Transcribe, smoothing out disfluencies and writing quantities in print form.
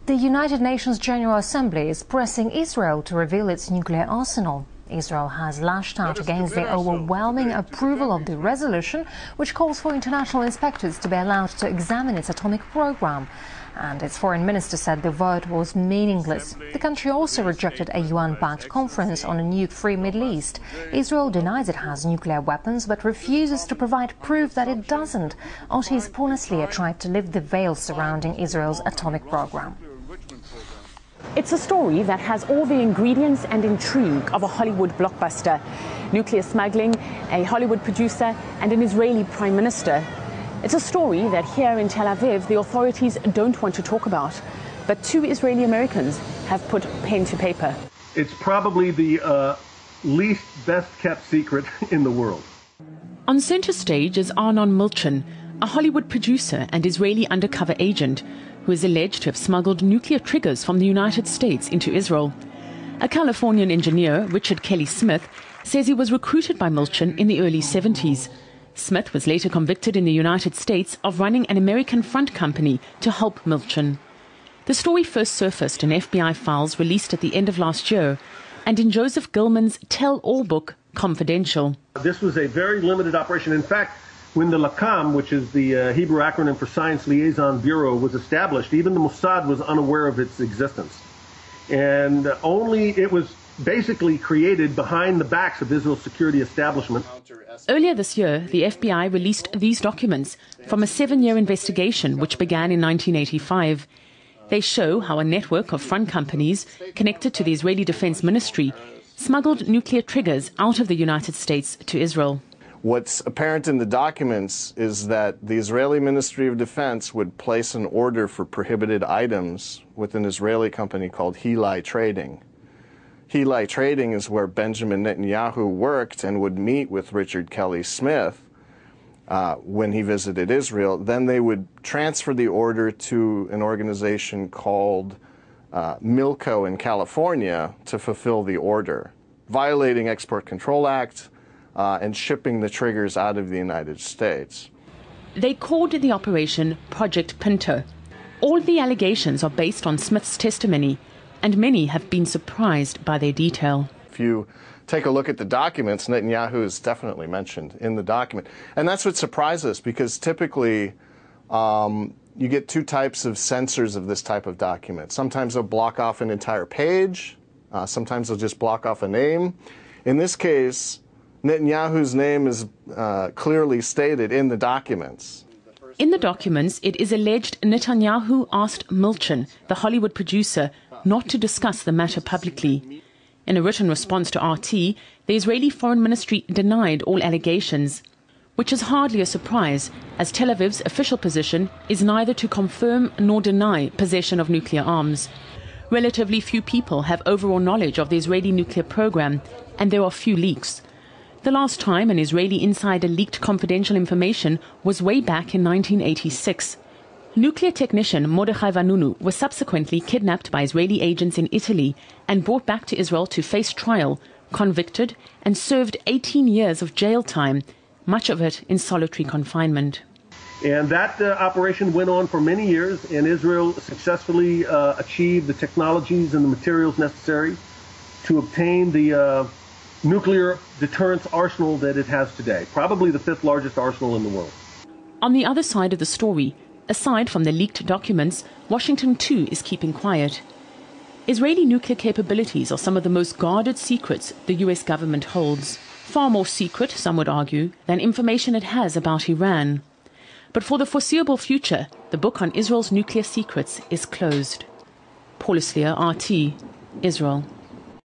The United Nations General Assembly is pressing Israel to reveal its nuclear arsenal. Israel has lashed out against the overwhelming approval of the resolution, which calls for international inspectors to be allowed to examine its atomic program. And its foreign minister said the vote was meaningless. The country also rejected a UN-backed conference on a nuke-free Middle East. Israel denies it has nuclear weapons, but refuses to provide proof that it doesn't. Otis Pornaslia tried to lift the veil surrounding Israel's atomic program. It's a story that has all the ingredients and intrigue of a Hollywood blockbuster. Nuclear smuggling, a Hollywood producer, and an Israeli prime minister. It's a story that here in Tel Aviv the authorities don't want to talk about. But two Israeli Americans have put pen to paper. It's probably the least best-kept secret in the world. On center stage is Arnon Milchan, a Hollywood producer and Israeli undercover agent who is alleged to have smuggled nuclear triggers from the United States into Israel. A Californian engineer, Richard Kelly Smith, says he was recruited by Milchan in the early 70s. Smith was later convicted in the United States of running an American front company to help Milchan. The story first surfaced in FBI files released at the end of last year and in Joseph Gilman's tell-all book, Confidential. This was a very limited operation. In fact, when the LACAM, which is the Hebrew acronym for Science Liaison Bureau, was established, even the Mossad was unaware of its existence. And it was basically created behind the backs of Israel's security establishment. Earlier this year, the FBI released these documents from a 7-year investigation which began in 1985. They show how a network of front companies connected to the Israeli Defense Ministry smuggled nuclear triggers out of the United States to Israel. What's apparent in the documents is that the Israeli Ministry of Defense would place an order for prohibited items with an Israeli company called Hilai Trading. Hilai Trading is where Benjamin Netanyahu worked and would meet with Richard Kelly Smith when he visited Israel. Then they would transfer the order to an organization called Milco in California to fulfill the order, violating Export Control Act and shipping the triggers out of the United States. They called the operation Project Pinto. All the allegations are based on Smith's testimony, and many have been surprised by their detail. If you take a look at the documents, Netanyahu is definitely mentioned in the document. And that's what surprised us, because typically you get two types of censors of this type of document. Sometimes they'll block off an entire page. Sometimes they'll just block off a name. In this case, Netanyahu's name is clearly stated in the documents. In the documents, it is alleged Netanyahu asked Milchan, the Hollywood producer, not to discuss the matter publicly. In a written response to RT, the Israeli Foreign Ministry denied all allegations, which is hardly a surprise, as Tel Aviv's official position is neither to confirm nor deny possession of nuclear arms. Relatively few people have overall knowledge of the Israeli nuclear program, and there are few leaks. The last time an Israeli insider leaked confidential information was way back in 1986. Nuclear technician Mordechai Vanunu was subsequently kidnapped by Israeli agents in Italy and brought back to Israel to face trial, convicted, and served 18 years of jail time, much of it in solitary confinement. And that operation went on for many years, and Israel successfully achieved the technologies and the materials necessary to obtain the nuclear deterrence arsenal that it has today, probably the 5th largest arsenal in the world. On the other side of the story, aside from the leaked documents, Washington too is keeping quiet. Israeli nuclear capabilities are some of the most guarded secrets the US government holds. Far more secret, some would argue, than information it has about Iran. But for the foreseeable future, the book on Israel's nuclear secrets is closed. Pornaslia, RT, Israel.